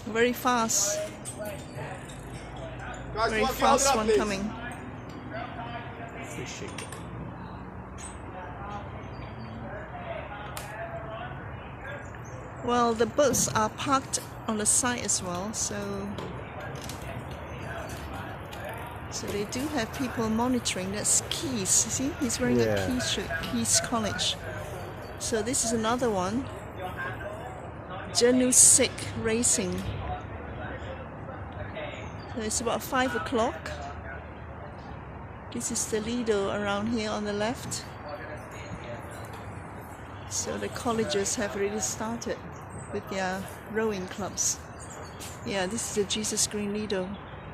Very fast. Very fast one coming. Fishing. Well, the boats are parked on the side as well, so they do have people monitoring. That's Caius. See, he's wearing a Caius shirt. Caius College. So this is another one. Janusik Racing. So it's about 5 o'clock. This is the Lido around here on the left. So the colleges have already started with their rowing clubs. Yeah, this is the Jesus Green Lido.